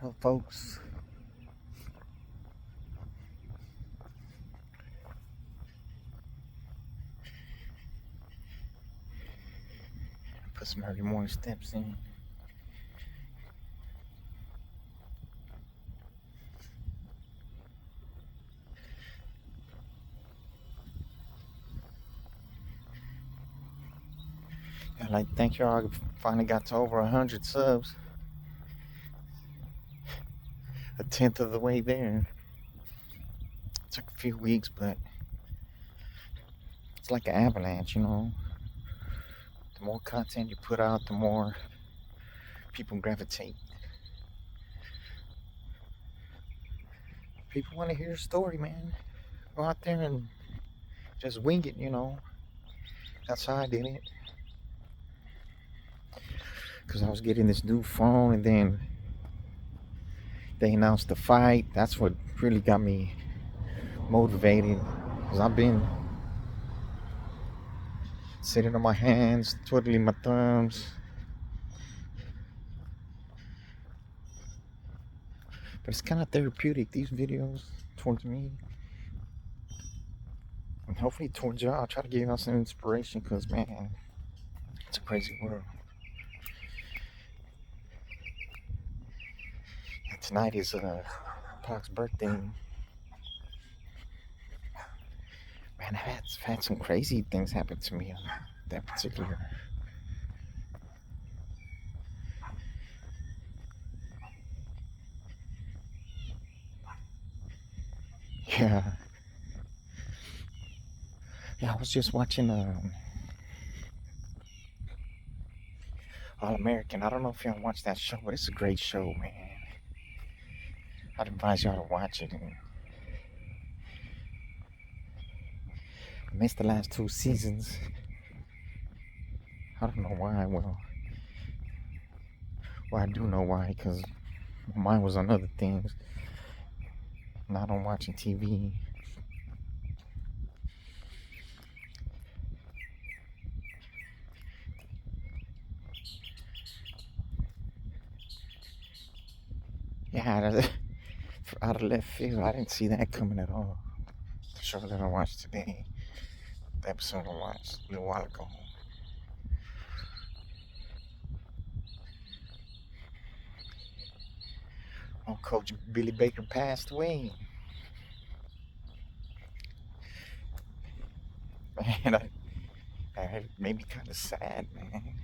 Hello, folks. Put some early morning steps in. I'd like to thank y'all. Finally got to over 100 subs. A tenth of the way there. It took a few weeks, but it's like an avalanche, you know. The more content you put out, the more people gravitate. People want to hear a story, man. Go out there and just wing it, you know. That's how I did it. Because I was getting this new phone, and then they announced the fight. That's what really got me motivated. Because I've been sitting on my hands, twiddling my thumbs. But it's kind of therapeutic, these videos, towards me. And hopefully towards y'all. I'll try to give y'all some inspiration because, man, it's a crazy world. And tonight is Pac's birthday. Man, I've had some crazy things happen to me on that particular. Yeah. Yeah, I was just watching All American. I don't know if y'all watched that show, but it's a great show, man. I'd advise y'all to watch it. And I missed the last 2 seasons. I don't know why. Well, I do know why, because my mind was on other things, not on watching TV. Yeah, out of left field, I didn't see that coming at all. The show that I watched today, the episode I watched a little while ago. Oh, Coach Billy Baker passed away. Man, it made me kind of sad, man.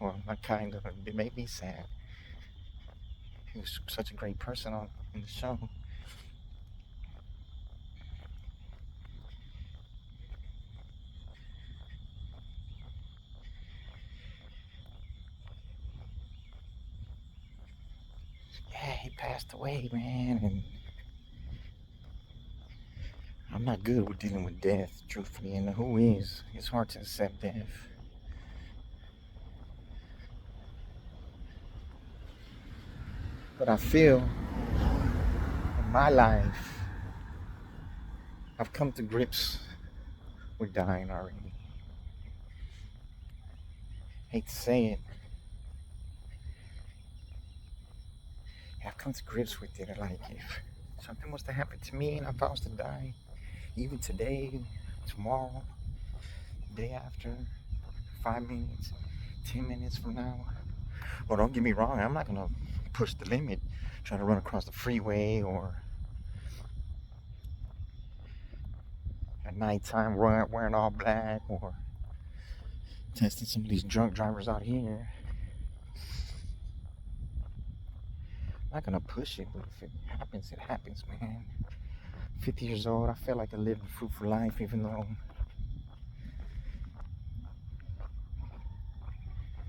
Well, not kind of, it made me sad. He was such a great person in the show. Yeah, he passed away, man, and I'm not good with dealing with death, truthfully, and who is? It's hard to accept death. But I feel in my life, I've come to grips with dying already. Hate to say it. I've come to grips with it. Like, if something was to happen to me and if I was to die, even today, tomorrow, day after, 5 minutes, 10 minutes from now, well, don't get me wrong, I'm not gonna push the limit, try to run across the freeway or at nighttime wearing all black or testing some of these drunk drivers out here. I'm not gonna push it, but if it happens, man. 50 years old, I feel like I lived a fruitful life, even though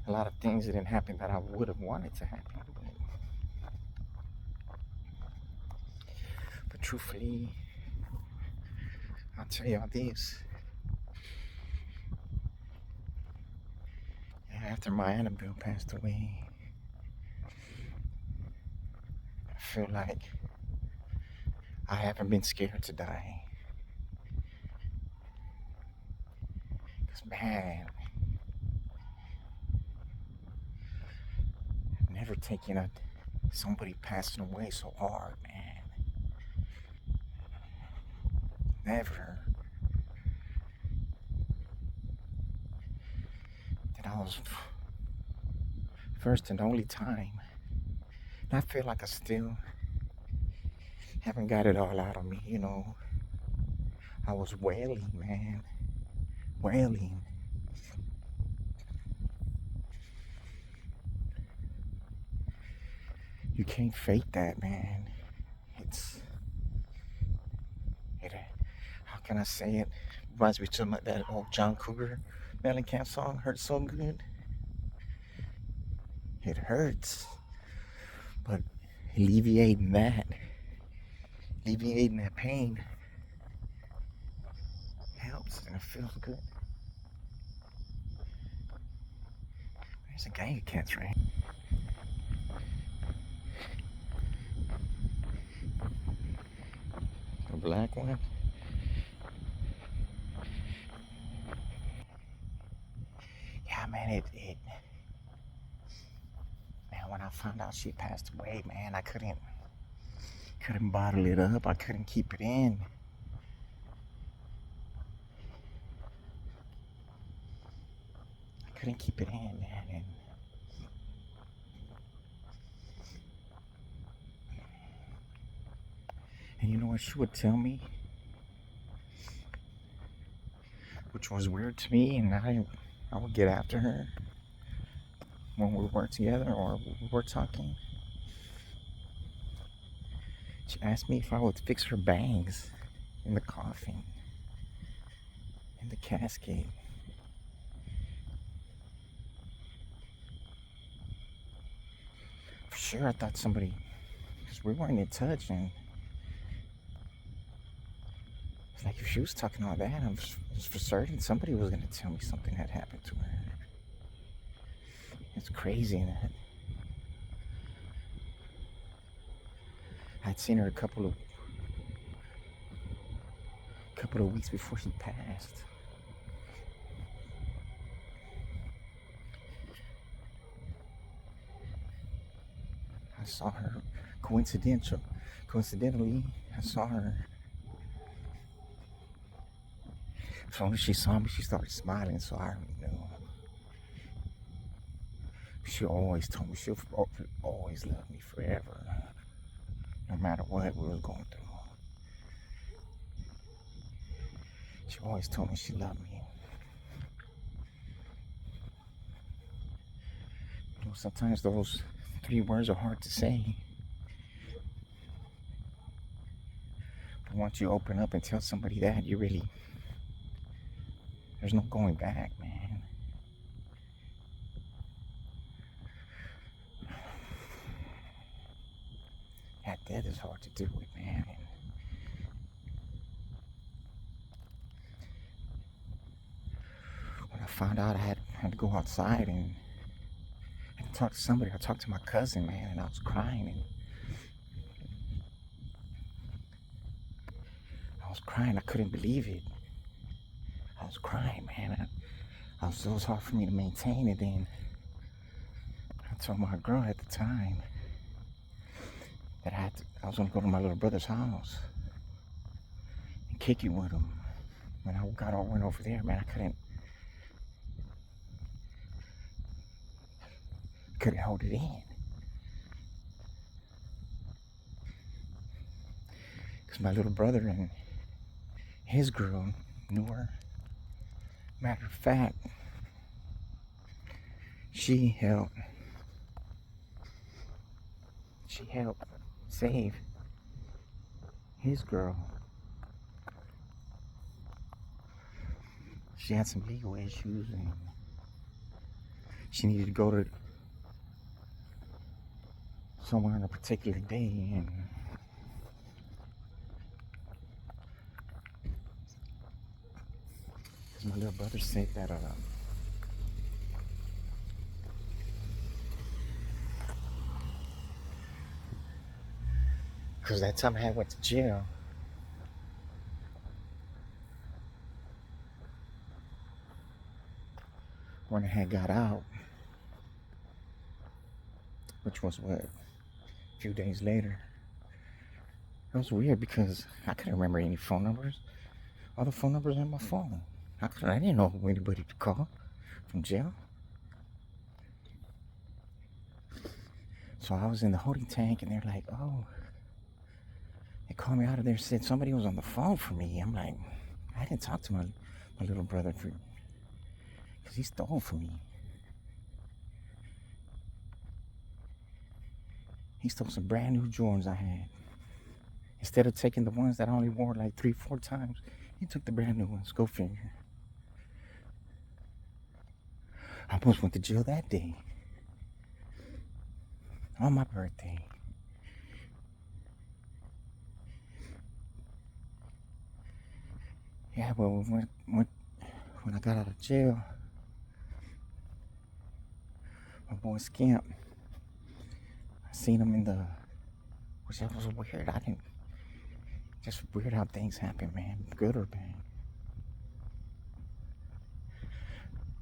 a lot of things didn't happen that I would have wanted to happen. But truthfully, I'll tell y'all this. After my Annabelle passed away, I feel like I haven't been scared to die. Because, man, never taken somebody passing away so hard, man. Never. That was first and only time. And I feel like I still haven't got it all out of me, you know. I was wailing, man. Wailing. You can't fake that, man. It, how can I say it? Reminds me of that old John Cougar Mellencamp song, Hurts So Good. It hurts, but alleviating that pain helps and it feels good. There's a gang of cats, right? A black one. Yeah, man, man, when I found out she passed away, man, I couldn't bottle it up. I couldn't keep it in. I couldn't keep it in, man. And you know what she would tell me? Which was weird to me, and I would get after her when we weren't together or we were talking. She asked me if I would fix her bangs in the coffin, in the casket. For sure, I thought somebody, because we weren't in touch, and it's like if she was talking all that, I was for certain somebody was going to tell me something had happened to her. It's crazy that I'd seen her a couple of weeks before she passed. I saw her coincidentally, I saw her. As soon as she saw me, she started smiling, so I already knew. She always told me she'll always love me forever, no matter what we was going through. She always told me she loved me. You know, sometimes those 3 words are hard to say. But once you open up and tell somebody that, there's no going back, man. That death is hard to deal with, man. When I found out I had to go outside and talk to somebody, I talked to my cousin, man, and I was crying. And I couldn't believe it. I was crying, man. It was hard for me to maintain it. Then I told my girl at the time that I was gonna go to my little brother's house and kick it with him. When I went over there, man, I couldn't hold it in. Because my little brother and his girl knew her. Matter of fact, she helped save his girl. She had some legal issues and she needed to go to somewhere on a particular day, and my little brother said that because that time I went to jail. When I had got out, which was what, a few days later. It was weird because I couldn't remember any phone numbers. All the phone numbers on my phone. I didn't know who anybody to call from jail. So I was in the holding tank, and they're like, "Oh," they called me out of there. Said somebody was on the phone for me. I'm like, I didn't talk to my little brother because he stole from me. He stole some brand new Jordans I had. Instead of taking the ones that I only wore like 3-4 times, he took the brand new ones. Go figure. I almost went to jail that day. On my birthday. Yeah, well, when I got out of jail, my boy Skimp, I seen him in the, which was weird. I didn't, just weird how things happen, man, good or bad.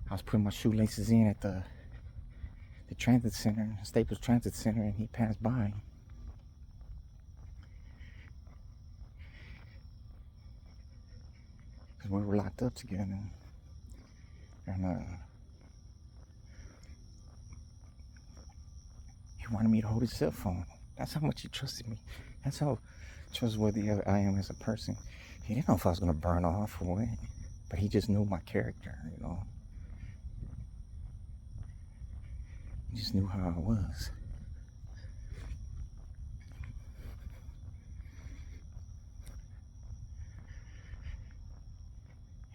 I was putting my shoelaces in at the transit center, Staples Transit Center, and he passed by. Because we were locked up together. And he wanted me to hold his cell phone. That's how much he trusted me. That's how trustworthy I am as a person. He didn't know if I was going to burn off or what, but he just knew my character, you know. He just knew how I was.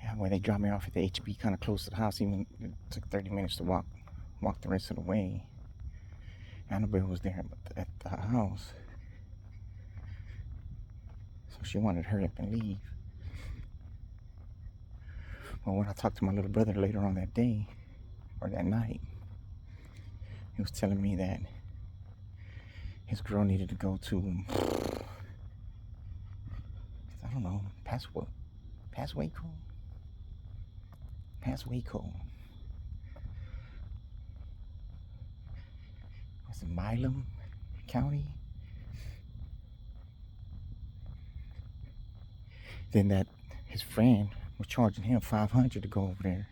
Yeah, when they dropped me off at the HB kind of close to the house, even it took 30 minutes to walk the rest of the way. Annabelle was there at the house. So she wanted to hurry up and leave. Well, when I talked to my little brother later on that day, or that night, he was telling me that his girl needed to go to, I don't know, past Waco? Past Waco. Was it Milam County? Then that his friend was charging him $500 to go over there.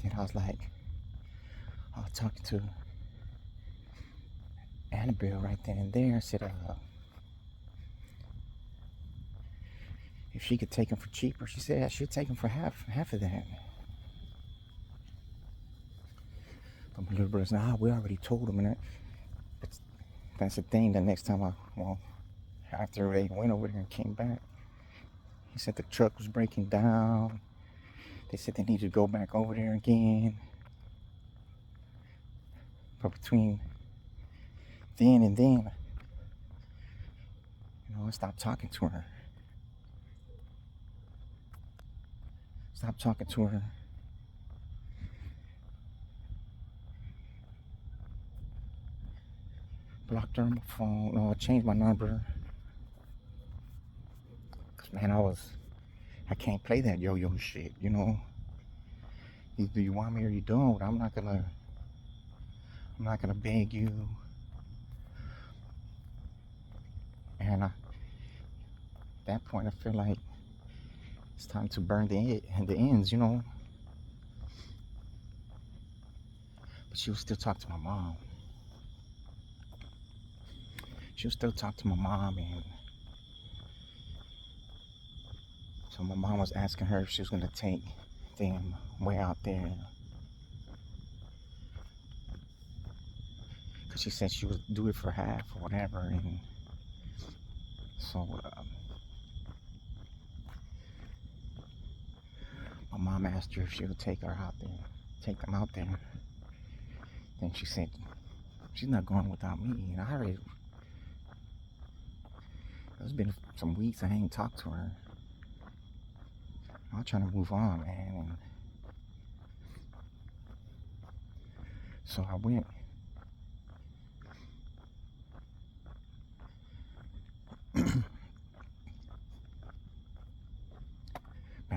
Then I was talking to Annabelle right then and there. I said, if she could take him for cheaper, she said I should take him for half of that. But my little brother said, we already told him. And that's the thing. The next time after they went over there and came back, he said the truck was breaking down. They said they needed to go back over there again. But between then and then, I stopped talking to her. Blocked her on my phone. No, I changed my number. Cause man, I can't play that yo-yo shit, Either you want me or you don't. I'm not gonna beg you. And at that point, I feel like it's time to burn the ends, But she would still talk to my mom. And so my mom was asking her if she was gonna take them way out there. Cause she said she would do it for half or whatever, and so my mom asked her if she would take them out there. Then she said she's not going without me, and it's been some weeks I ain't talked to her. I'm trying to move on, man. And so I went. Man,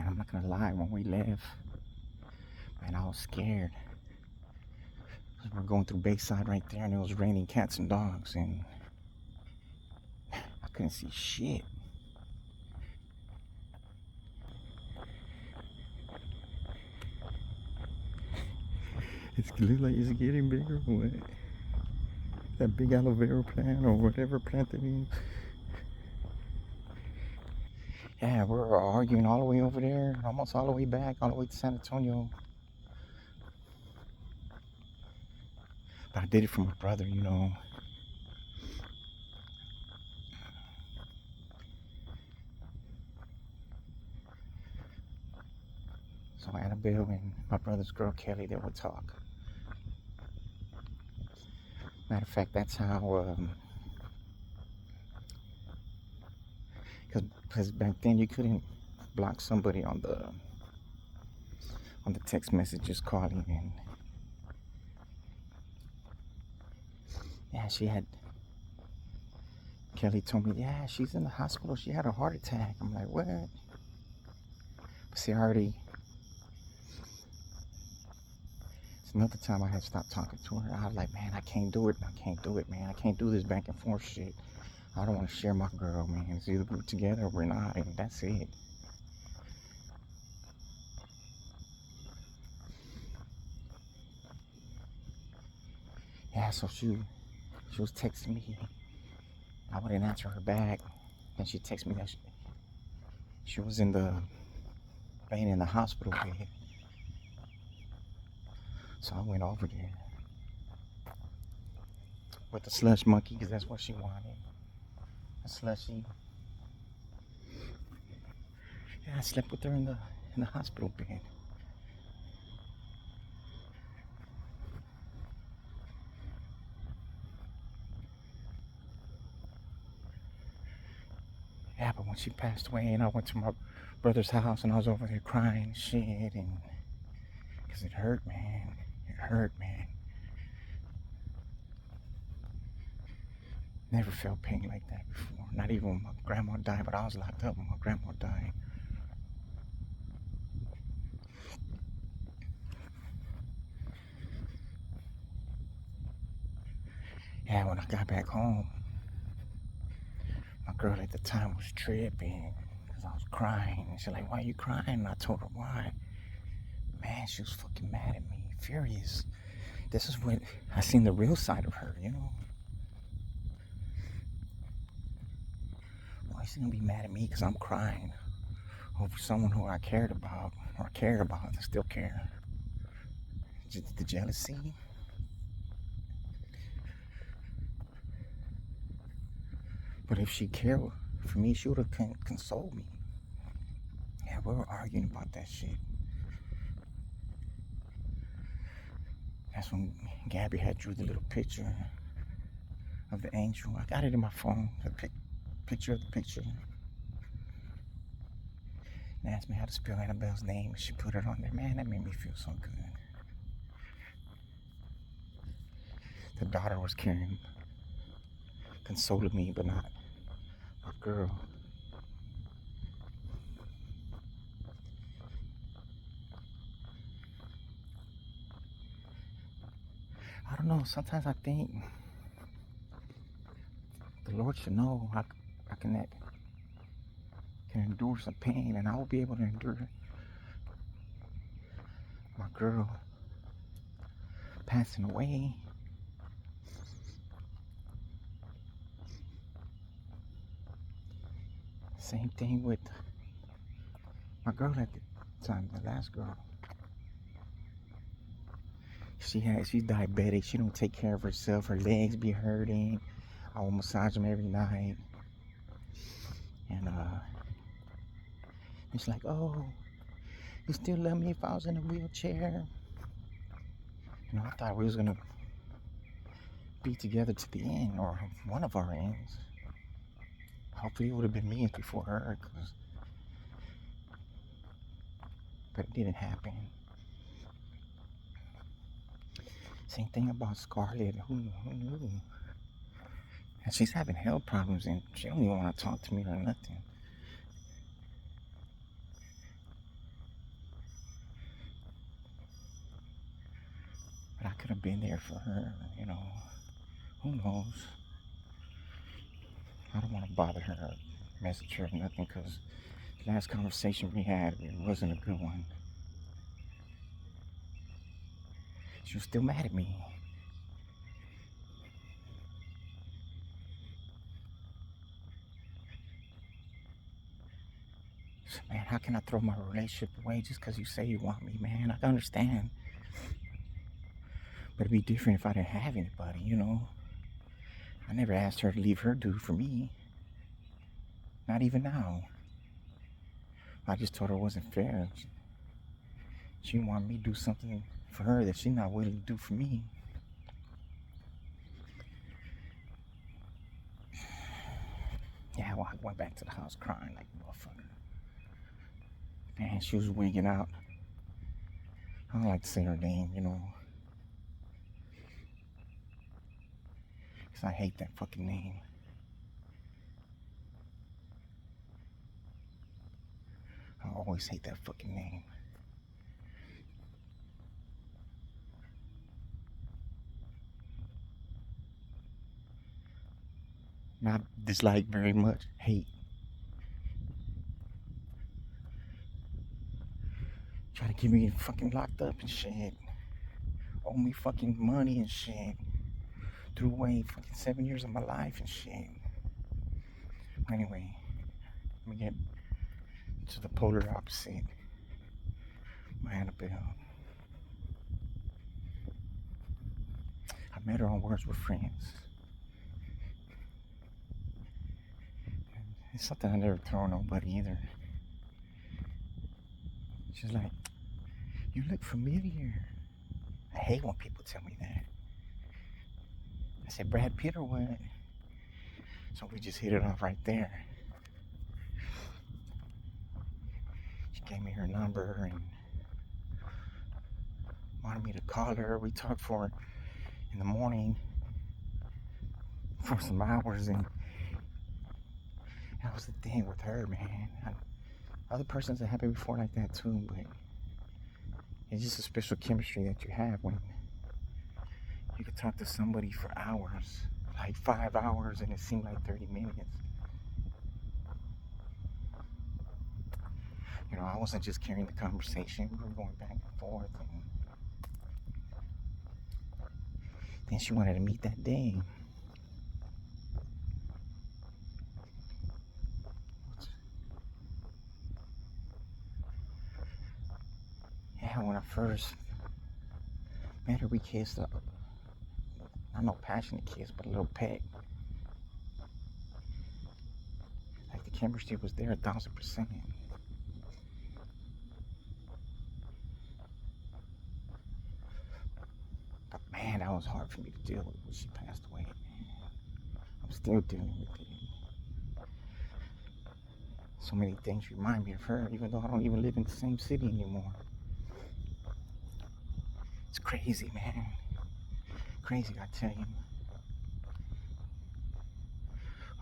I'm not gonna lie, when we left, man, I was scared. We're going through Bayside right there, and it was raining cats and dogs, and I couldn't see shit. It's look like it's getting bigger. What? That big aloe vera plant or whatever plant that is. Yeah, we're arguing all the way over there, almost all the way back, all the way to San Antonio. But I did it for my brother, you know. So Annabelle and my brother's girl Kelly, they would talk. Matter of fact, that's how, because back then you couldn't block somebody on the text messages calling, and yeah, Kelly told me, yeah, she's in the hospital, she had a heart attack. I'm like, what? But see, it's another time I had stopped talking to her. I was like, man, I can't do it, man. I can't do this back and forth shit. I don't want to share my girl, man. It's either we're together or we're not, and that's it. Yeah, so she was texting me. I wouldn't answer her back. Then she texted me that she was laying in the hospital bed. So I went over there with the slush monkey, because that's what she wanted. A slushy. Yeah, I slept with her in the hospital bed. Yeah, but when she passed away and I went to my brother's house and I was over there crying and shit, and because it hurt, man. It hurt, man. Never felt pain like that before. Not even when my grandma died, but I was locked up when my grandma died. Yeah, when I got back home, my girl at the time was tripping because I was crying. She's like, why are you crying? And I told her why. Man, she was fucking mad at me, furious. This is when I seen the real side of her, you know? Why is she gonna be mad at me because I'm crying over someone who I cared about or care about and still care? The jealousy. But if she cared for me, she would have consoled me. Yeah, we were arguing about that shit. That's when Gabby had drew the little picture of the angel. I got it in my phone, the picture of the picture. And asked me how to spell Annabelle's name, and she put it on there. Man, that made me feel so good. The daughter was consoling me, but not my girl. I don't know, sometimes I think the Lord should know I can endure some pain, and I will be able to endure my girl passing away. Same thing with my girl at the time, the last girl. She's diabetic. She don't take care of herself. Her legs be hurting. I will massage them every night. And it's like, oh, you still love me if I was in a wheelchair? You know, I thought we was gonna be together to the end, or one of our ends. Hopefully it would have been me before her, but it didn't happen. Same thing about Scarlett. Who knew? And she's having health problems, and she don't even want to talk to me or nothing. But I could have been there for her, you know. Who knows? I don't want to bother her or message her or nothing because the last conversation we had, it wasn't a good one. She was still mad at me. So, man, how can I throw my relationship away just because you say you want me, man? I can understand. But it'd be different if I didn't have anybody, you know? I never asked her to leave her dude for me. Not even now. I just told her it wasn't fair. She wanted me to do something for her that she's not willing to do for me. Yeah, well, I went back to the house crying like a motherfucker. Man, she was wigging out. I don't like to say her name, you know. Because I hate that fucking name. I always hate that fucking name. Not dislike very much, hate. Try to get me fucking locked up and shit. Owe me fucking money and shit. Threw away fucking 7 years of my life and shit. Anyway, let me get to the polar opposite. My Annabelle. I met her on Words with Friends. It's something I never tell nobody either. She's like, you look familiar. I hate when people tell me that. I said, Brad Pitt or what? So we just hit it off right there. She gave me her number and wanted me to call her. We talked for in the morning for some hours, and that was the thing with her, man. Other persons have happened before like that too, but it's just a special chemistry that you have when you could talk to somebody for hours, like 5 hours, and it seemed like 30 minutes. You know, I wasn't just carrying the conversation, we were going back and forth, and then she wanted to meet that day. Yeah, when I first met her, we kissed up. Not no passionate kiss, but a little peck. Like the chemistry was there 1,000%. But man, that was hard for me to deal with when she passed away. I'm still dealing with it. So many things remind me of her, even though I don't even live in the same city anymore. It's crazy, man. Crazy, I tell you.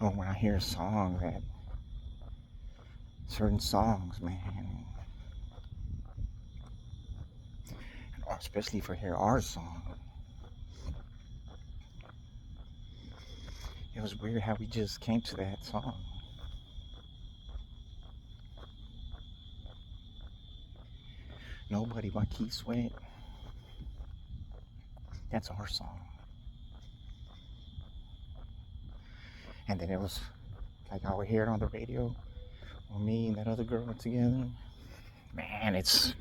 Oh, when I hear a song that, certain songs, man, especially if I hear our song, it was weird how we just came to that song. Nobody by Keith Sweat. That's our song. And then it was like I would hear it on the radio when me and that other girl were together. Man, it's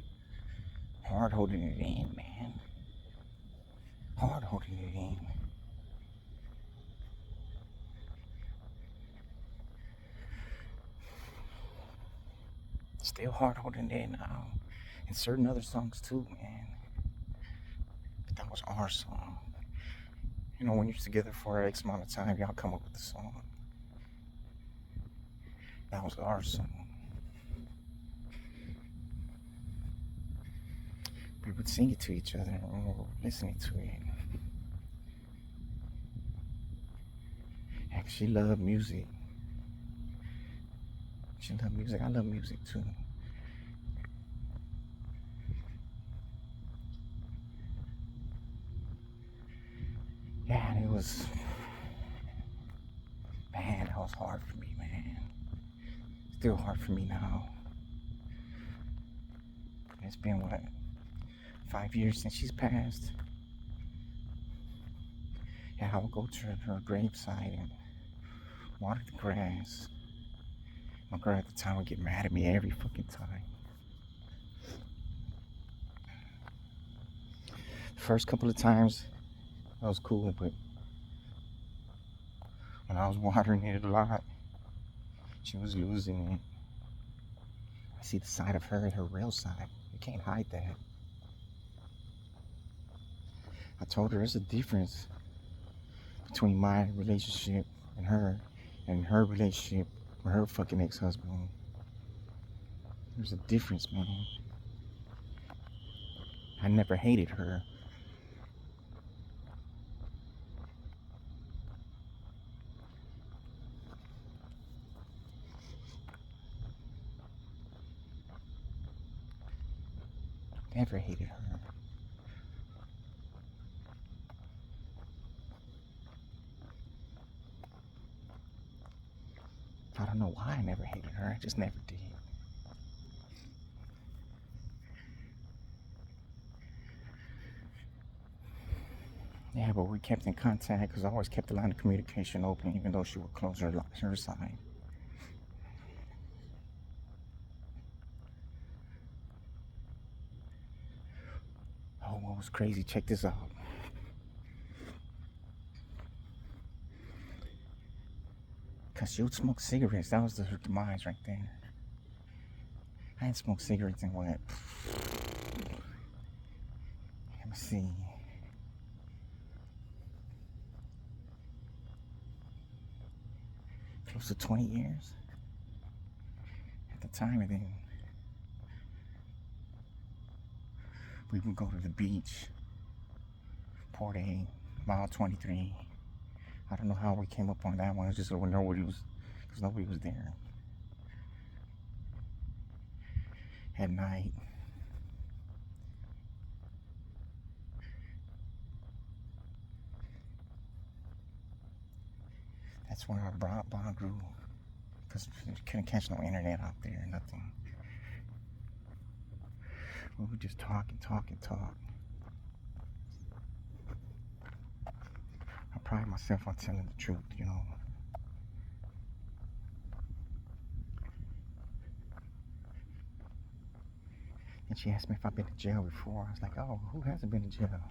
hard holding it in, man. Hard holding it in. Still hard holding it in now. And certain other songs too, man. But that was our song. You know, when you're together for X amount of time, y'all come up with the song. That was our song. We would sing it to each other when we were listening to it. Heck, she loved music. She loved music. I love music too. was, man, that was hard for me, man. Still hard for me now. It's been, what, 5 years since she's passed. Yeah, I would go to her graveside and water the grass. My girl at the time would get mad at me every fucking time. The first couple of times, that was cool, but when I was watering it a lot, she was losing it. I see the side of her and her real side. You can't hide that. I told her there's a difference between my relationship and her relationship with her fucking ex-husband. There's a difference, man. I never hated her. Never hated her. I don't know why I never hated her. I just never did. Yeah, but we kept in contact because I always kept the line of communication open, even though she would close her side. Oh, what was crazy? Check this out. Because she would smoke cigarettes. That was her demise right there. I hadn't smoked cigarettes in what? Let me see. Close to 20 years at the time. And then we would go to the beach, Port A, mile 23. I don't know how we came up on that one. It's just when nobody was there. At night. That's where our bond grew. Because you couldn't catch no internet out there, nothing. We would just talk and talk and talk. I pride myself on telling the truth, you know. And she asked me if I've been to jail before. I was like, oh, who hasn't been to jail?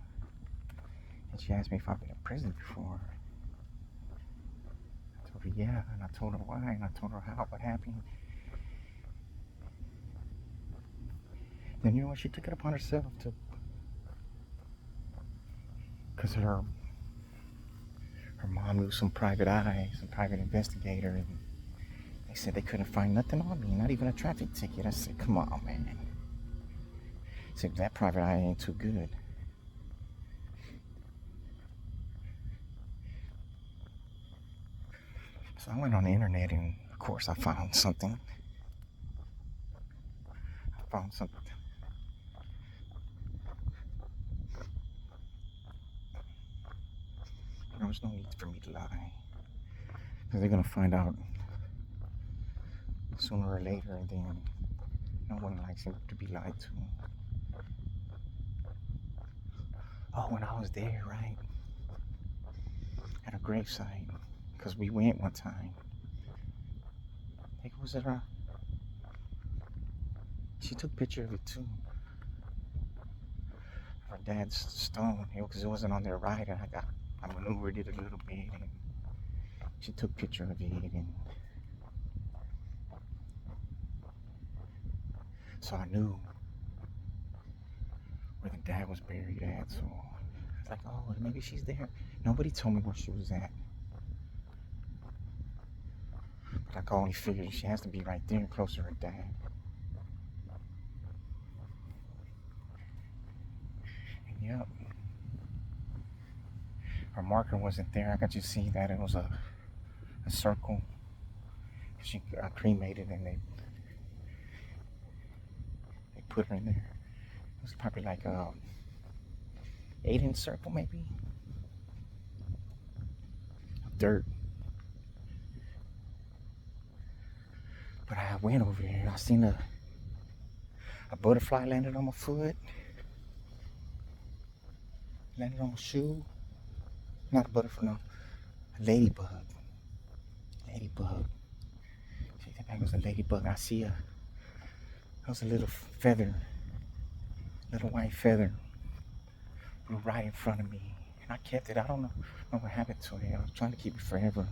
And she asked me if I've been in prison before. I told her yeah, and I told her why, and I told her how, what happened. Then you know what? She took it upon herself to, because her mom knew some private eye, some private investigator, and they said they couldn't find nothing on me, not even a traffic ticket. I said, come on, man. I said, that private eye ain't too good. So I went on the internet and, of course, I found something. There was no need for me to lie. Because they're going to find out sooner or later, and then no one likes him to be lied to. Oh, when I was there, right? At a gravesite. Because we went one time. I think it was at she took a picture of it too. Her dad's stone, because it wasn't on their ride, and I maneuvered it a little bit, and she took a picture of it, and so I knew where the dad was buried at. So I was like, oh, maybe she's there. Nobody told me where she was at. But I could only figure she has to be right there, close to her dad. And yep. Her marker wasn't there. I could just see that it was a circle. She cremated, and they put her in there. It was probably like a 8-inch circle, maybe. dirt. But I went over there and I seen a butterfly landed on my foot, landed on my shoe. Not a butterfly, no, a ladybug. Ladybug. See, that thing was a ladybug. I see there was a little feather, little white feather, blew right in front of me. And I kept it. I don't know what happened to it. I was trying to keep it forever.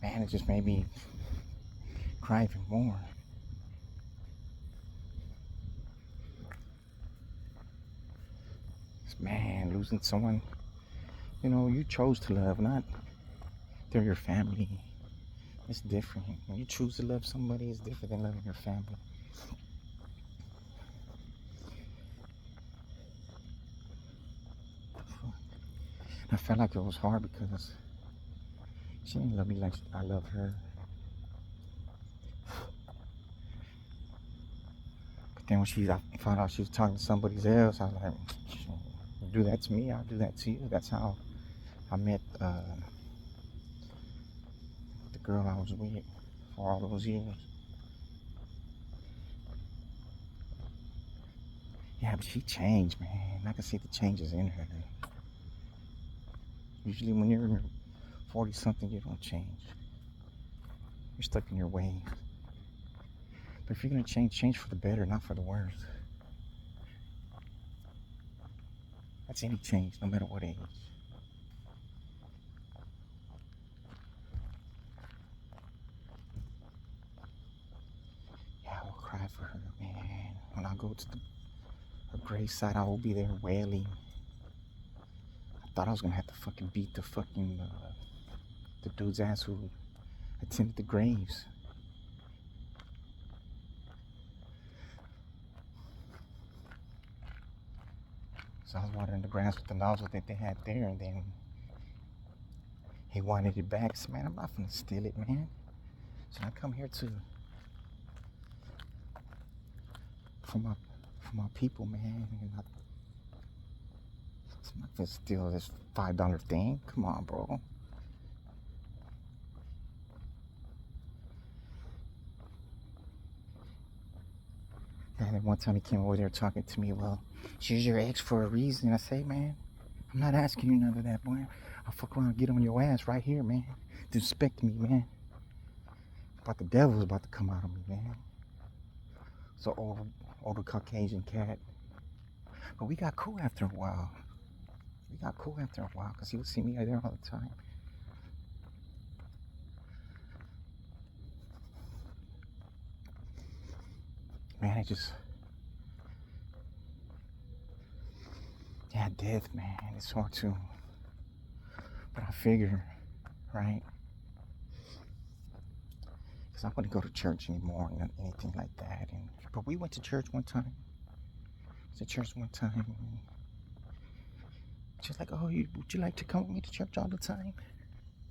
Man, it just made me cry even more. Man, losing someone, you chose to love, not they're your family. It's different. When you choose to love somebody, it's different than loving your family. I felt like it was hard because she didn't love me like I love her. But then when I found out she was talking to somebody else, I was like, you do that to me, I'll do that to you. That's how I met the girl I was with for all those years. Yeah, but she changed, man. I can see the changes in her. Usually when you're 40-something, you don't change. You're stuck in your ways. But if you're gonna change for the better, not for the worse. That's any change, no matter what age. Yeah, I will cry for her, man. When I go to her graveside, I will be there wailing. I thought I was gonna have to fucking beat the dude's ass who attended the graves. So I was watering the grass with the nozzle that they had there, and then he wanted it back. So, man, I'm not gonna steal it, man. So I come here for my people, man. And I'm not gonna steal this $5 thing. Come on, bro. And then one time he came over there talking to me. Well, she's your ex for a reason. I say, man, I'm not asking you none of that, boy. I'll fuck around and get on your ass right here, man. Disrespect me, man. But the devil's about to come out of me, man. So older Caucasian cat. But we got cool after a while. Because he would see me there all the time. Man, death, man, it's hard too. But I figure, right? Because I wouldn't go to church anymore or anything like that. But we went to church one time. She's like, oh, would you like to come with me to church all the time?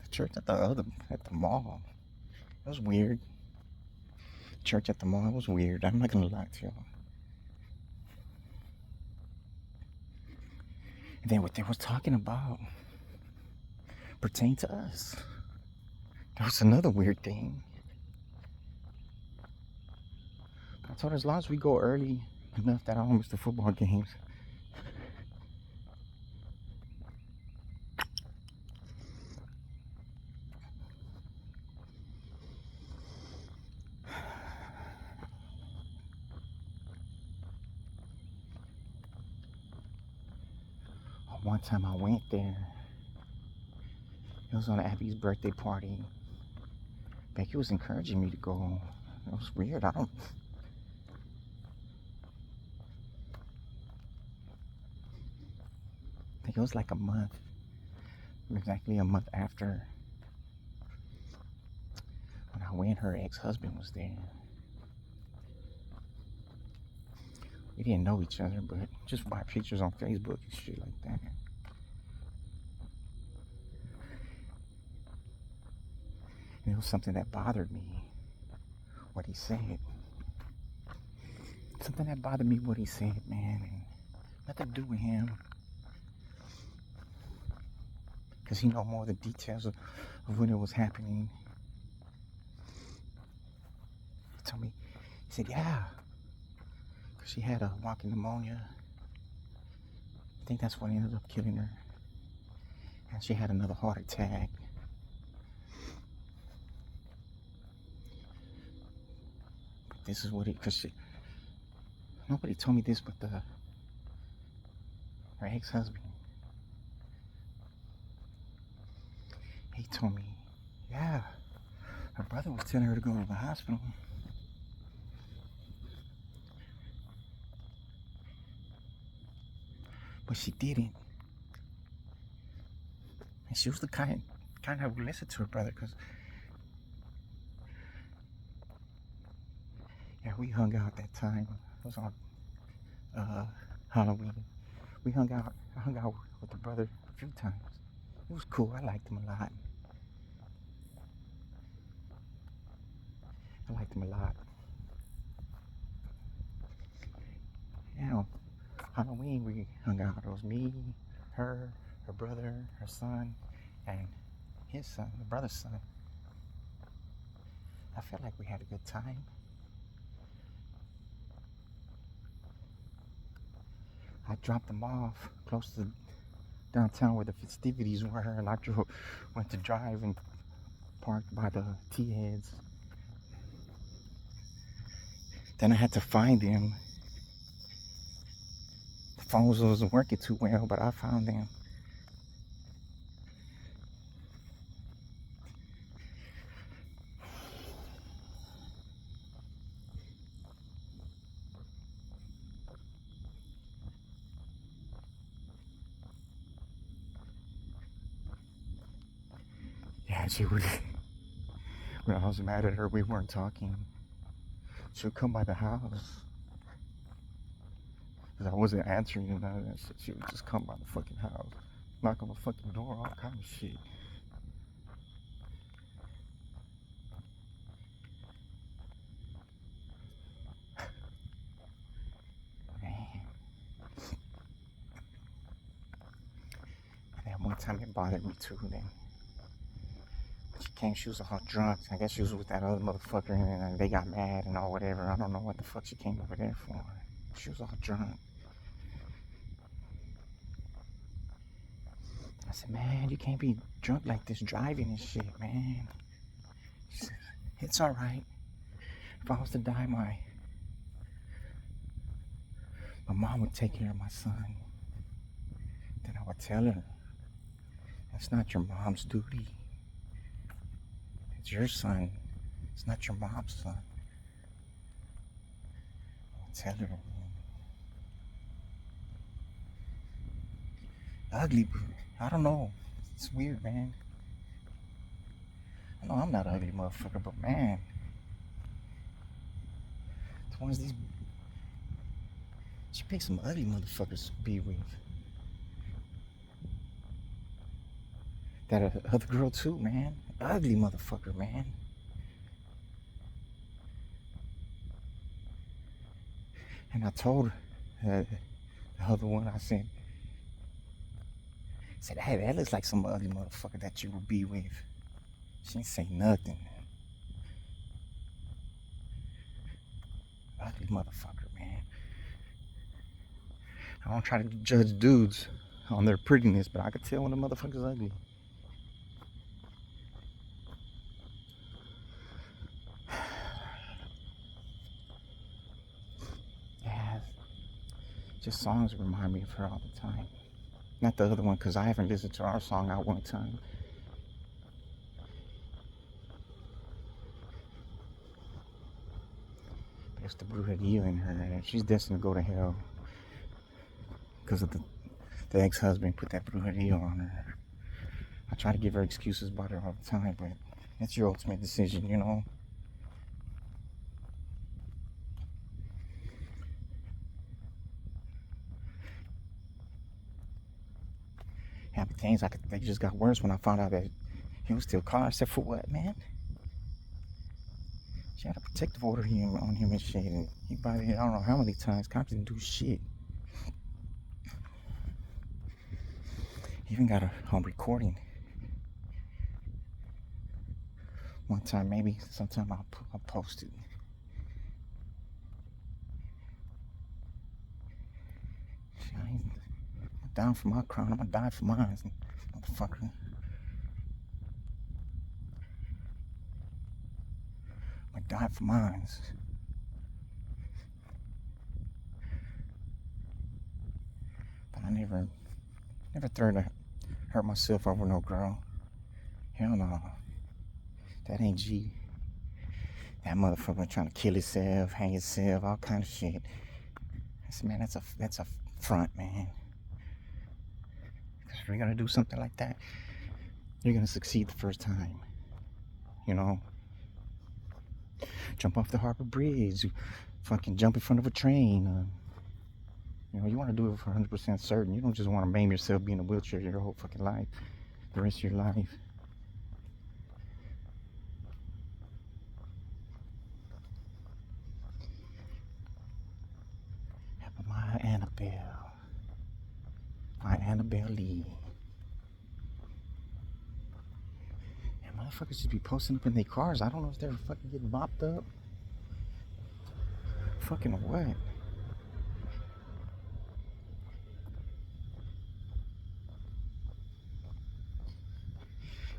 The church at the mall. It was weird. Church at the mall, it was weird. I'm not gonna lie to y'all. And then what they was talking about pertained to us. There was another weird thing. I told her as long as we go early enough that I don't miss the football games. One time I went there. It was on Abby's birthday party. Becky was encouraging me to go. It was weird. I think it was like a month. Exactly a month after when I went, her ex-husband was there. We didn't know each other, but just by pictures on Facebook and shit like that. And it was something that bothered me, what he said. Something that bothered me, what he said, man. And nothing to do with him. because he know more of the details of when it was happening. He told me, he said, yeah, because she had a walking pneumonia. I think that's what ended up killing her. And she had another heart attack. But this is what it, because nobody told me this but her ex-husband. He told me, yeah, her brother was telling her to go to the hospital. But she didn't. And she was the kind who would listen to her brother, because yeah, we hung out that time. It was on Halloween. I hung out with the brother a few times. It was cool. I liked him a lot. Yeah, Halloween we hung out. It was me, her brother, her son, and his son, the brother's son. I felt like we had a good time. I dropped them off close to downtown where the festivities were, and I went to drive and parked by the T-heads. Then I had to find them. The phones wasn't working too well, but I found them. Yeah, she would. When I was mad at her, we weren't talking. She would come by the house. Because I wasn't answering and none of that shit. She would just come by the fucking house. Knock on the fucking door, all kind of shit. Man. And then one time it bothered me too then. She came, she was all drunk. I guess she was with that other motherfucker and they got mad and all whatever. I don't know what the fuck she came over there for. She was all drunk. I said, man, you can't be drunk like this driving and shit, man. She said, it's alright. If I was to die, my mom would take care of my son. Then I would tell her, that's not your mom's duty. It's your son. It's not your mom's son. I would tell her. Ugly, I don't know. It's weird, man. I know I'm not an ugly motherfucker, but man, the ones these, she picks some ugly motherfuckers to be with. That other girl too, man. Ugly motherfucker, man. And I told the other one, I said, hey, that looks like some ugly motherfucker that you would be with. She didn't say nothing. Ugly motherfucker, man. I don't try to judge dudes on their prettiness, but I could tell when a motherfucker's ugly. Yeah, just songs remind me of her all the time. Not the other one, because I haven't listened to our song out one time. But it's the brujeria in her, and she's destined to go to hell. Because of the ex-husband put that brujeria on her. I try to give her excuses about her all the time, but it's your ultimate decision, you know? Happy things, they just got worse when I found out that he was still calling. I said, for what, man? She had a protective order on him and shit, and he probably, I don't know how many times, cops didn't do shit. He even got her on recording One time, maybe sometime I'll post it. I ain't down for my crown. I'm gonna die for mine, motherfucker. I'm gonna die for mine. But I never thought to hurt myself over no girl. Hell no. That ain't G. That motherfucker trying to kill himself, hang himself, all kind of shit. I said, man, that's a front, man. Because if you're gonna do something like that, you're gonna succeed the first time. You know, jump off the Harbor Bridge, fucking jump in front of a train. You know, you want to do it for 100% certain. You don't just want to maim yourself, be in a wheelchair your whole fucking life, the rest of your life. My Annabelle Lee. And motherfuckers just be posting up in their cars. I don't know if they're fucking getting mopped up. Fucking what?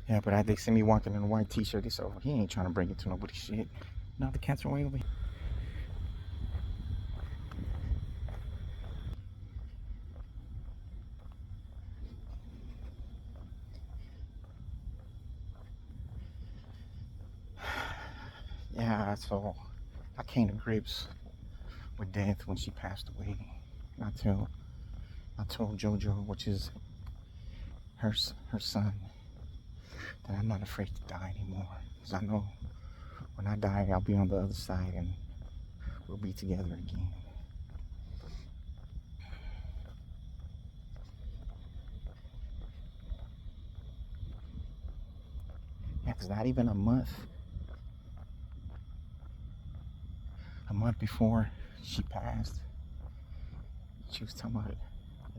Yeah, but they see me walking in a white t-shirt. They say, oh, he ain't trying to bring it to nobody shit. Now the cats are way over here. Yeah, so I came to grips with death when she passed away. I told JoJo, which is her son, that I'm not afraid to die anymore. Because I know when I die, I'll be on the other side and we'll be together again. Yeah, because not even a month before she passed, she was talking about,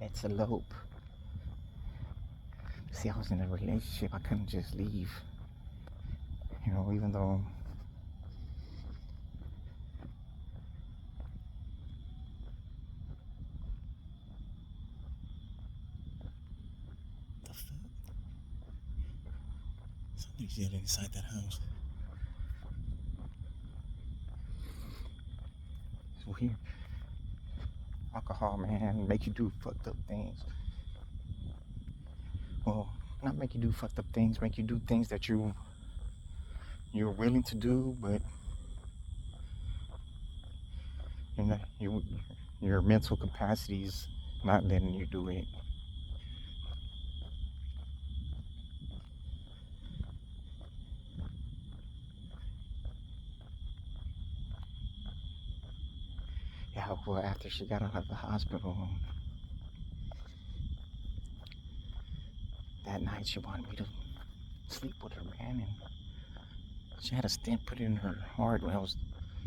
let's elope. See, I was in a relationship. I couldn't just leave. You know, even though the fuck? Somebody's yelling inside that house. It's weird. Alcohol, man, make you do fucked up things. Well, not make you do fucked up things, make you do things that you're willing to do, but you know, your mental capacity's not letting you do it. Yeah, well, after she got out of the hospital, that night she wanted me to sleep with her, man, and she had a stent put in her heart when I was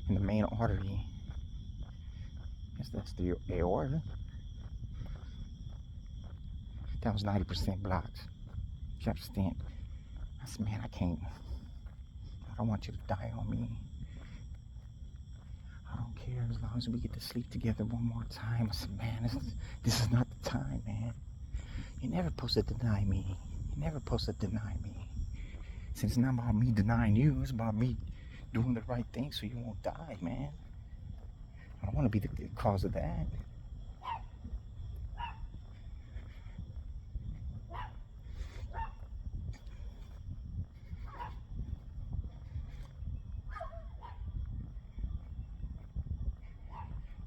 in the main artery. I guess that's the aorta. That was 90% blocked. She had a stent. I said, man, I don't want you to die on me. I don't care as long as we get to sleep together one more time. I said, man, this is not the time, man. You're never supposed to deny me. You're never supposed to deny me. Since it's not about me denying you, it's about me doing the right thing so you won't die, man. I don't want to be the cause of that.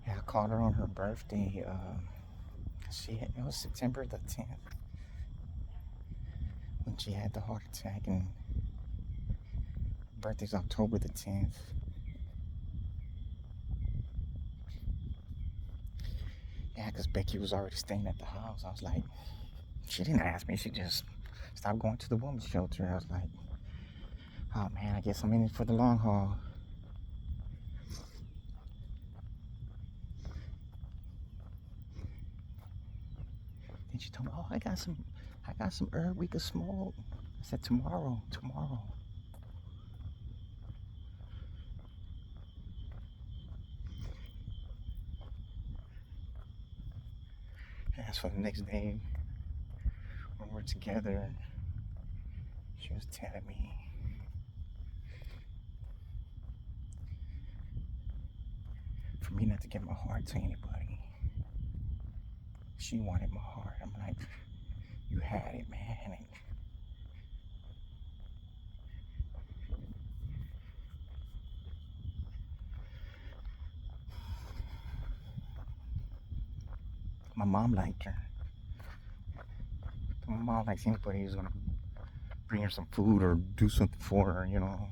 Yeah, I called her on her birthday. It was September the 10th when she had the heart attack, and her birthday's October the 10th. Yeah, because Becky was already staying at the house. I was like, she didn't ask me. She just stopped going to the women's shelter. I was like, oh man, I guess I'm in it for the long haul. Then she told me, oh, I got some herb we could smoke. I said, tomorrow. As for the next day, when we're together, she was telling me for me not to give my heart to anybody. She wanted my heart. I'm like, you had it, man. And my mom liked her. My mom likes anybody who's gonna bring her some food or do something for her, you know.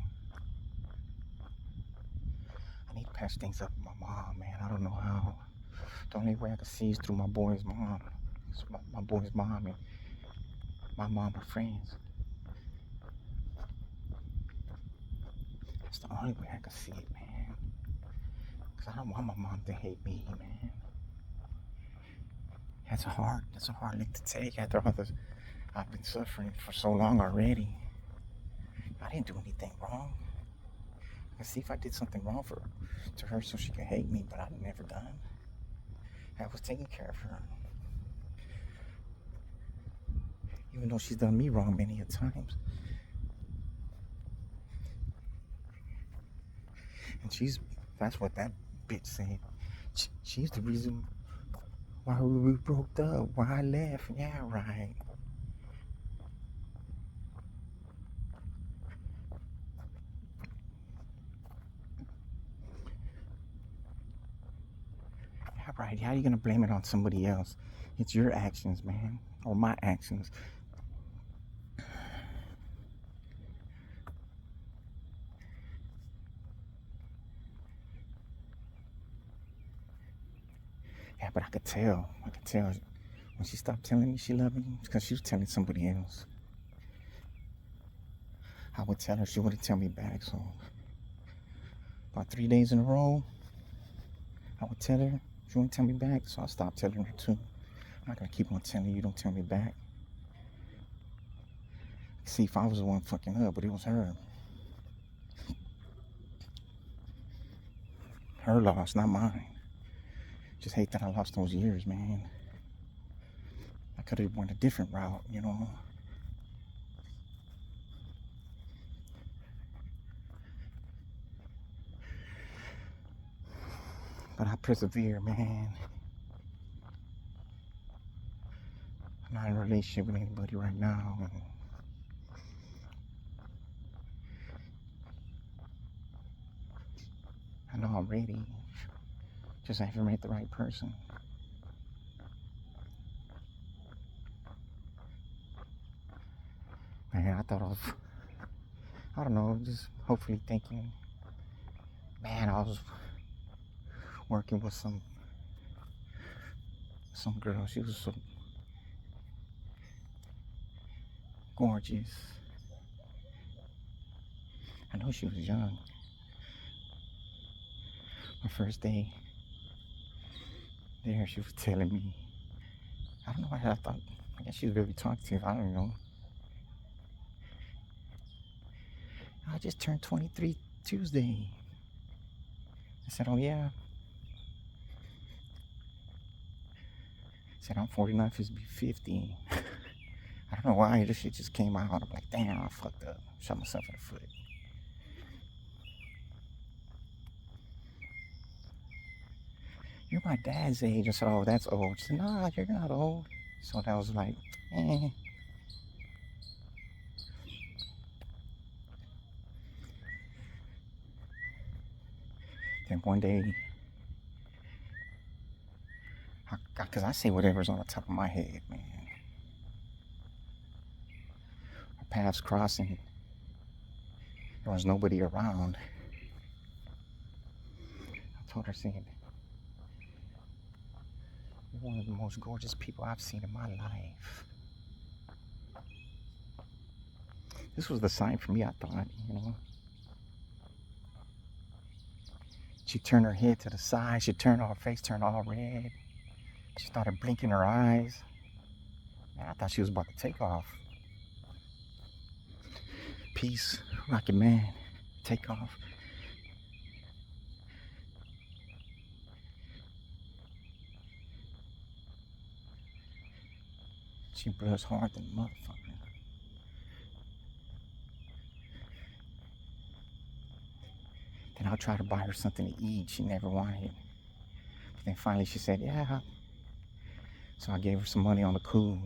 I need to patch things up with my mom, man. I don't know how. The only way I can see is through my boy's mom. It's my boy's mom and my mom are friends. That's the only way I can see it, man. Because I don't want my mom to hate me, man. That's a hard lick to take after all this. I've been suffering for so long already. I didn't do anything wrong. I can see if I did something wrong to her so she could hate me, but I've never done. I was taking care of her. Even though she's done me wrong many a times. And that's what that bitch said. She's the reason why we broke up, why I left. Yeah, right. Yeah, right. How are you gonna blame it on somebody else? It's your actions, man. Or my actions. Yeah, but I could tell. When she stopped telling me she loved me, because she was telling somebody else. I would tell her, she wouldn't tell me back. So about 3 days in a row, I would tell her, she wouldn't tell me back. So I stopped telling her too. I'm not gonna keep on telling you, don't tell me back. See, if I was the one fucking up, but it was her. Her loss, not mine. Just hate that I lost those years, man. I could have went a different route, you know. But I persevere, man. I'm not in a relationship with anybody right now. And I know I'm ready. Just I haven't met the right person. Man, I don't know, just hopefully thinking, man, I was working with some girl. She was so gorgeous. I know she was young. My first day there, she was telling me, I don't know why I guess she was very talkative. I don't know. I just turned 23 Tuesday. I said, oh yeah. I said, I'm 49, supposed to be 50. I don't know why this shit just came out. I'm like, damn, I fucked up. Shot myself in the foot. You're my dad's age. I said, oh, that's old. She said, nah, you're not old. So that was like, eh. Then one day, because I say whatever's on the top of my head, man. Our paths crossing. There was nobody around. I told her, saying, you're one of the most gorgeous people I've seen in my life. This was the sign for me, I thought, you know. She turned her head to the side. Her face turned all red. She started blinking her eyes. Man, I thought she was about to take off. Peace, Rocket Man, take off. She blows hard than a motherfucker. Then I'll try to buy her something to eat. She never wanted. But then finally she said, yeah. So I gave her some money on the cool.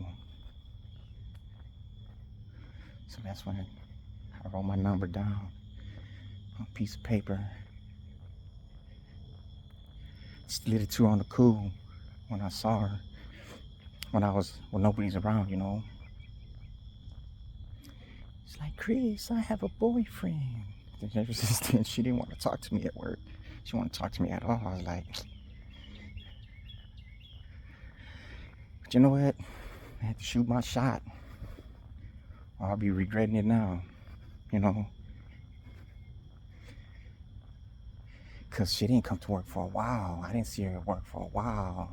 So that's when I wrote my number down on a piece of paper. Slid it to her on the cool when I saw her. When nobody's around, you know. It's like, Chris, I have a boyfriend. And ever since then, she didn't want to talk to me at work. She didn't want to talk to me at all. I was like, but you know what? I had to shoot my shot. Or I'll be regretting it now, you know. Because she didn't come to work for a while. I didn't see her at work for a while.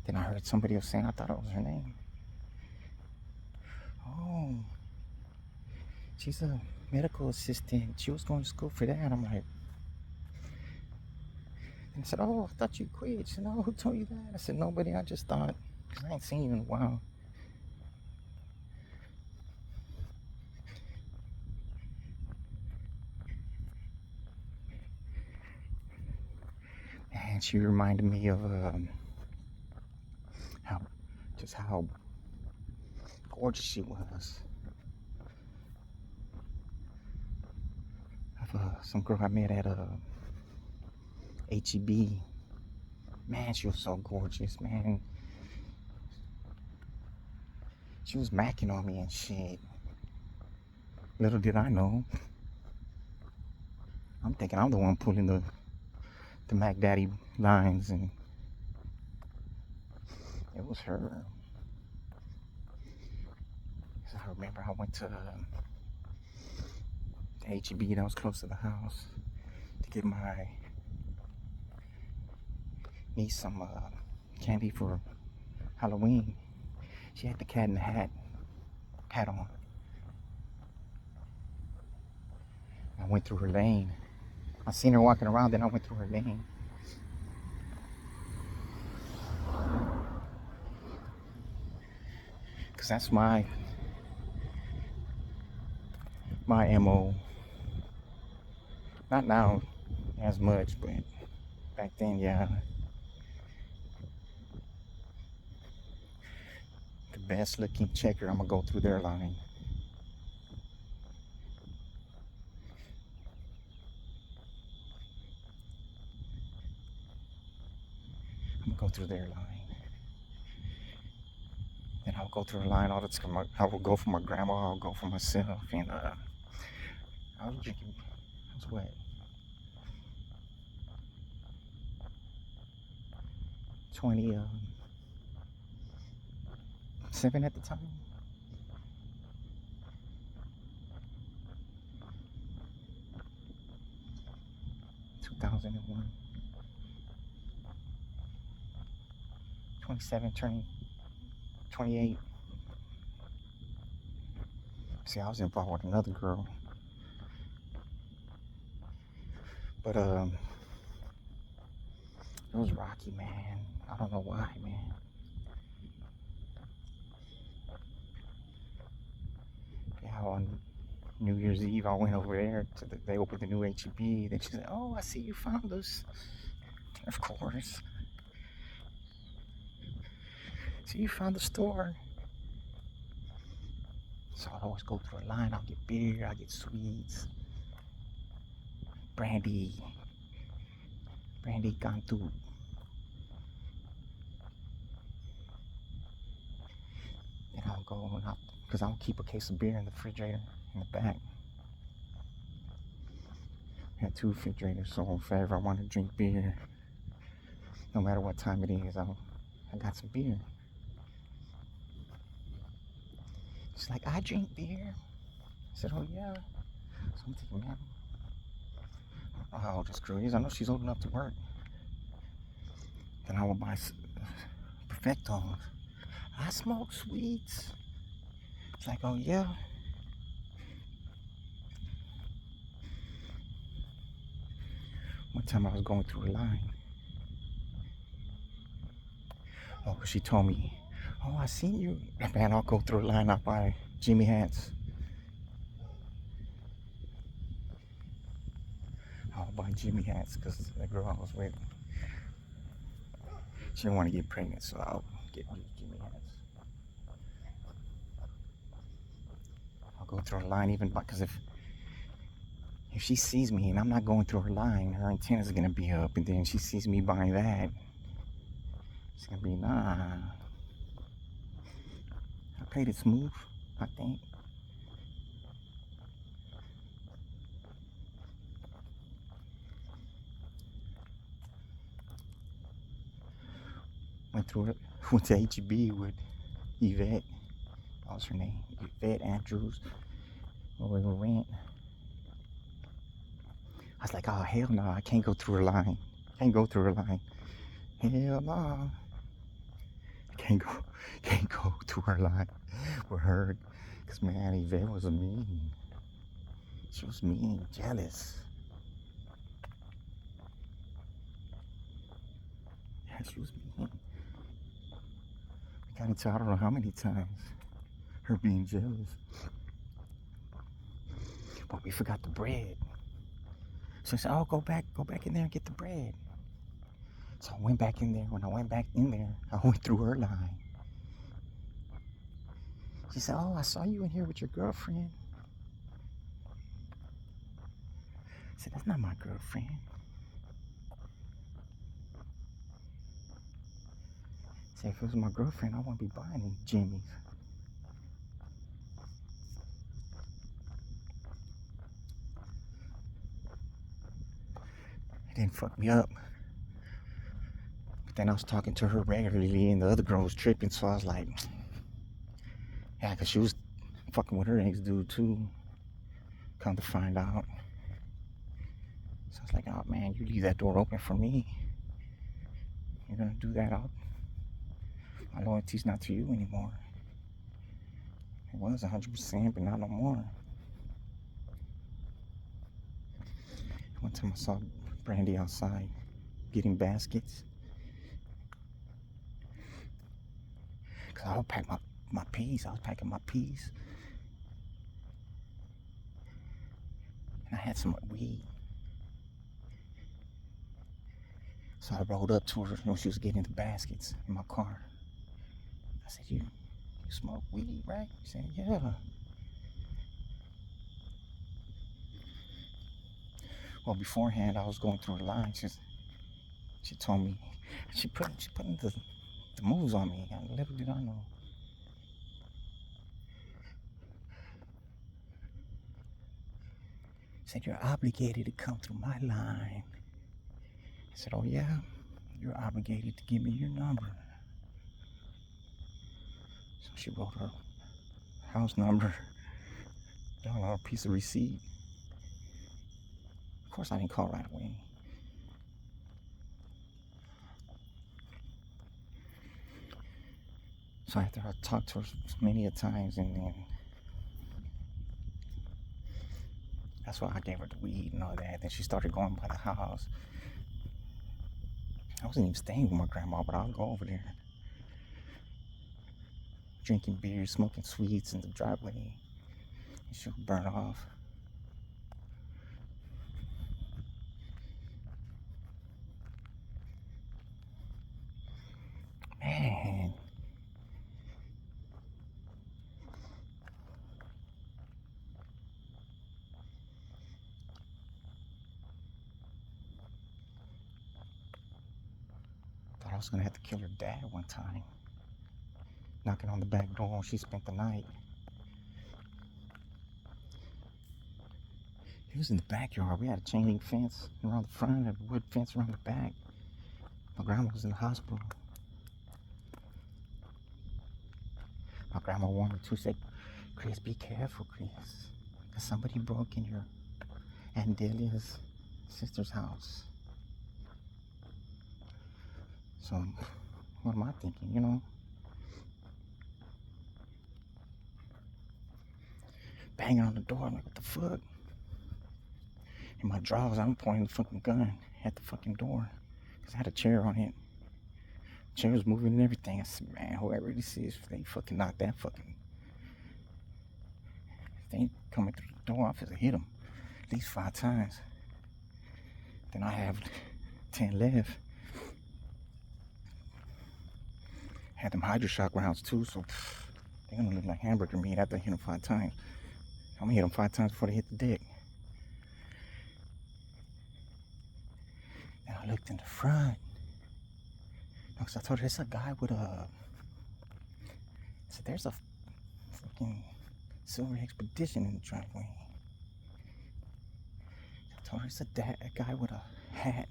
Then I heard somebody else saying, I thought it was her name. Oh, she's a medical assistant. She was going to school for that. I'm like, and I said, oh, I thought you quit. She said, no, who told you that? I said, nobody. I just thought, because I ain't seen you in a while. And she reminded me of how gorgeous she was. Of some girl I met at HEB. Man, she was so gorgeous, man. She was macking on me and shit. Little did I know. I'm thinking I'm the one pulling the Mac Daddy lines, and it was her. I remember I went to the HEB that was close to the house to get my niece some candy for Halloween. She had the Cat in the Hat on. I went through her lane. I seen her walking around, then I went through her lane. Cause that's my MO. Not now as much, but back then, yeah. The best looking checker, I'm gonna go through their line. I'm gonna go through their line. Then I'll go through the line all the time. I will go for my grandma, I'll go for myself, and I was drinking, I was what? 27 at the time. 2001. 27 turning 28. See, I was involved with another girl. But it was rocky, man. I don't know why, man. Yeah, on New Year's Eve, I went over there they opened the new HEB. Then she said, oh, I see you found us. Of course. So you found the store. So I always go through a line. I'll get beer, I'll get sweets, brandy Cantu. Then I'll go because I'll keep a case of beer in the refrigerator in the back. I had 2 refrigerators, so if ever I want to drink beer, no matter what time it is, I got some beer. She's like, I drink beer. I said, oh yeah. So I'm thinking, man, I don't know how old this girl is. I know she's old enough to work. Then I will buy Perfectos. I smoke sweets. It's like, oh yeah. One time I was going through a line. Oh, she told me, Oh, I see you. Man, I'll go through a line up by Jimmy Hats. I'll buy Jimmy Hats because the girl I was with, she didn't want to get pregnant, so I'll get Jimmy Hats. I'll go through a line even because if she sees me and I'm not going through her line, her antenna is gonna be up, and then she sees me buying that, it's gonna be nah. I played it smooth, I think. Went to HEB with Yvette. What was her name? Yvette Andrews. When we were rent. I was like, oh hell no, I can't go through her line. Can't go through her line. Hell no. Can't go through her line with her. Cause man, Yvette was mean. She was mean, jealous. Yeah, she was mean. I got into I don't know how many times her being jealous. But we forgot the bread. So I said, oh, go back in there and get the bread. So I went back in there. When I went back in there, I went through her line. She said, oh, I saw you in here with your girlfriend. I said, that's not my girlfriend. I said, if it was my girlfriend, I wouldn't be buying any Jimmy's. It didn't fuck me up. But then I was talking to her regularly, and the other girl was tripping, so I was like, yeah, because she was fucking with her ex-dude, too. Come to find out. So I was like, oh, man, you leave that door open for me. You're going to do that out. My loyalty's not to you anymore. It was 100%, but not no more. One time I saw Brandy outside getting baskets. Cause I would pack my peas. I was packing my peas. And I had some weed. So I rolled up to her when she was getting the baskets in my car. I said, you smoke weed, right? She said, yeah. Well, beforehand, I was going through the line. She told me, she put the moves on me. Little did I know. Said, you're obligated to come through my line. I said, oh yeah, you're obligated to give me your number. So she wrote her house number down on a piece of receipt. Of course, I didn't call right away. So after I talked to her many a times, and then that's why I gave her the weed and all that. Then she started going by the house. I wasn't even staying with my grandma, but I'll go over there. Drinking beer, smoking sweets in the driveway. And she'll burn off. Man. Thought I was gonna have to kill her dad one time. Knocking on the back door when she spent the night. He was in the backyard. We had a chain link fence around the front and a wood fence around the back. My grandma was in the hospital. My grandma warned me to say, Chris, be careful, Chris. Because somebody broke in your Aunt Delia's sister's house. So, what am I thinking, you know? Banging on the door, I'm like, what the fuck? In my drawers, I'm pointing the fucking gun at the fucking door. Because I had a chair on it. Chair was moving and everything. I said, man, whoever this is, if they fucking knock that fucking, if they ain't coming through the door, I'm finna hit them at least 5 times. Then I have 10 left. Had them Hydra Shock rounds too, so they're gonna look like hamburger meat after I hit them 5 times. I'm gonna hit them 5 times before they hit the deck. And I looked in the front. Because I told her, there's a guy with a, I said, there's a fucking Silver Expedition in the driveway. I told her, it's a guy with a hat,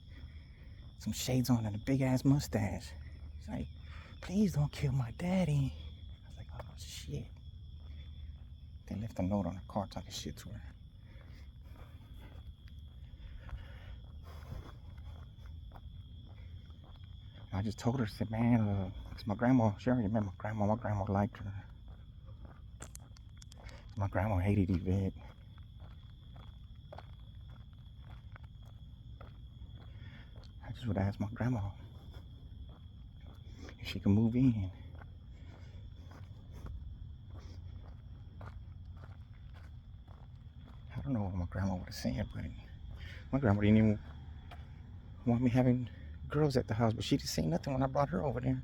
some shades on, and a big ass mustache. He's like, please don't kill my daddy. I was like, oh shit. They left a note on her car talking shit to her. I just told her, I said, man, it's my grandma. She already met my grandma. My grandma liked her. My grandma hated Yvette. I just would ask my grandma if she could move in. I don't know what my grandma would have said, but my grandma didn't even want me having girls at the house, but she didn't say nothing when I brought her over there.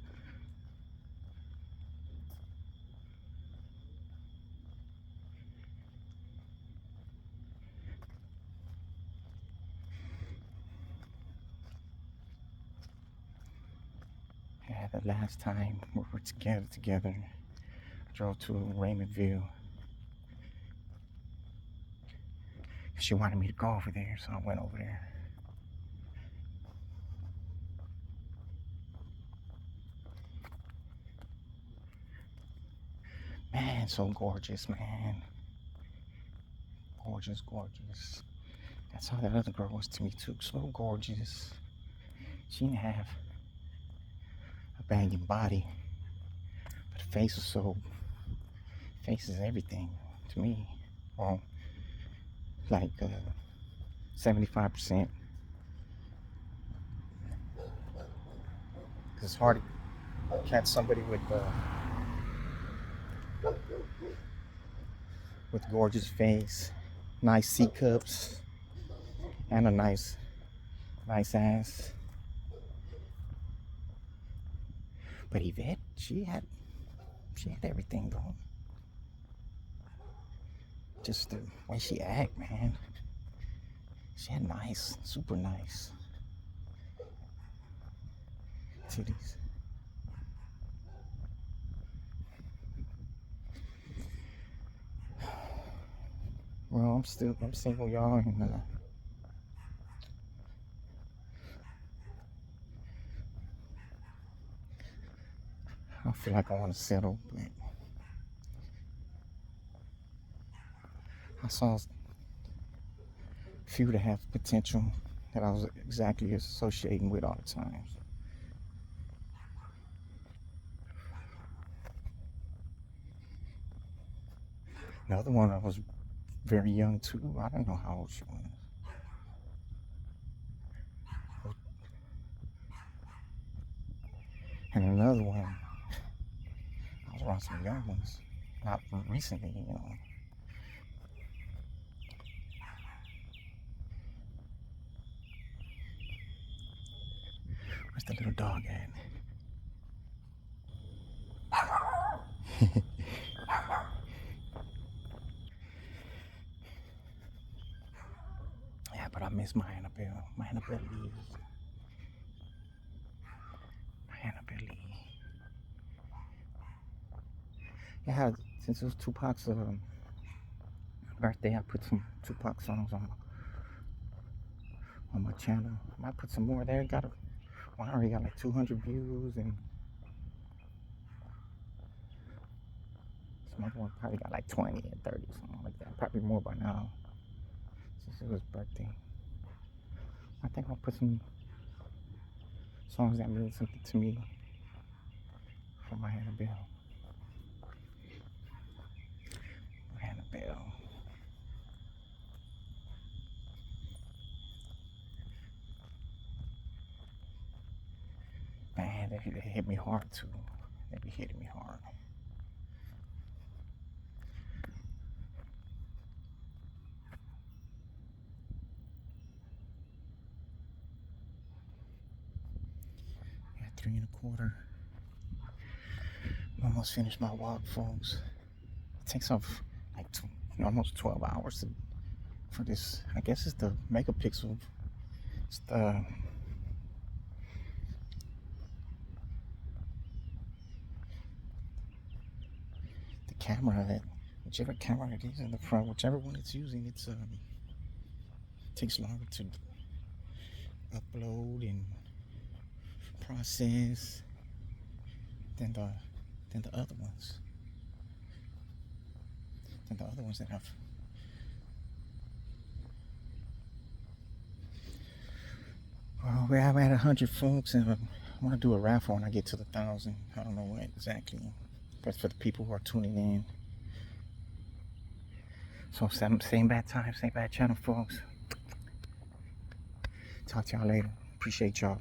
Yeah, the last time we were together, I drove to Raymondville. She wanted me to go over there, so I went over there. Man, so gorgeous, man. Gorgeous, gorgeous. That's how that other girl was to me too. So gorgeous. She didn't have a banging body, but the face was so. Face is everything to me. Well, like 75%. Cause it's hard to catch somebody with gorgeous face, nice C cups, and a nice ass. But Yvette, she had everything though. Just the way she act, man. She had nice, super nice titties. Well, I'm single, y'all, and I feel like I want to settle, but I saw a few that have potential that I was exactly associating with all the time. The other one, I was very young too. I don't know how old she was. And another one, I was around some young ones, not recently, you know. Where's the little dog at? Yeah, but I miss my Annabelle. My Annabelle Lee. My Annabelle Lee. Yeah, since it was Tupac's birthday, I put some Tupac songs on my channel. I might put some more there. I already got like 200 views, and some other one probably got like 20 and 30, something like that. Probably more by now, since it was birthday. I think I'll put some songs that mean something to me for my Annabelle. My Annabelle. Man, they hit me hard too. They be hitting me hard. Yeah, 3 1/4. Almost finished my walk, folks. It takes off like almost 12 hours for this. I guess it's the megapixel. It's the camera that whichever camera it is in the front, whichever one it's using, it takes longer to upload and process than the other ones. Than the other ones that have. Well, we're at 100, folks, and I want to do a raffle when I get to the 1,000. I don't know what exactly, but for the people who are tuning in. So same bad time, same bad channel, folks. Talk to y'all later. Appreciate y'all.